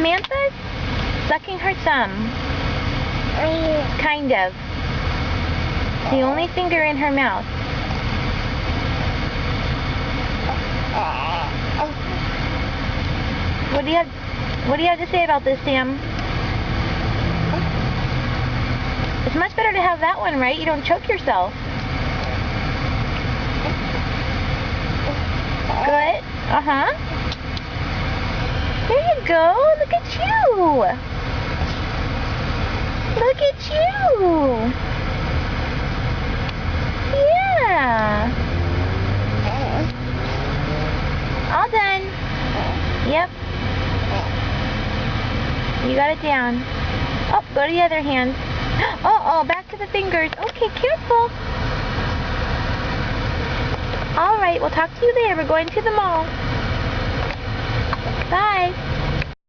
Samantha's sucking her thumb. Kind of. The only finger in her mouth. What do you have to say about this, Sam? It's much better to have that one, right? You don't choke yourself. Good. Uh-huh. There you go. Look at you. Look at you. Yeah. All done. Yep. You got it down. Oh, go to the other hand. Oh, back to the fingers. Okay, careful. All right, we'll talk to you later. We're going to the mall. Bye.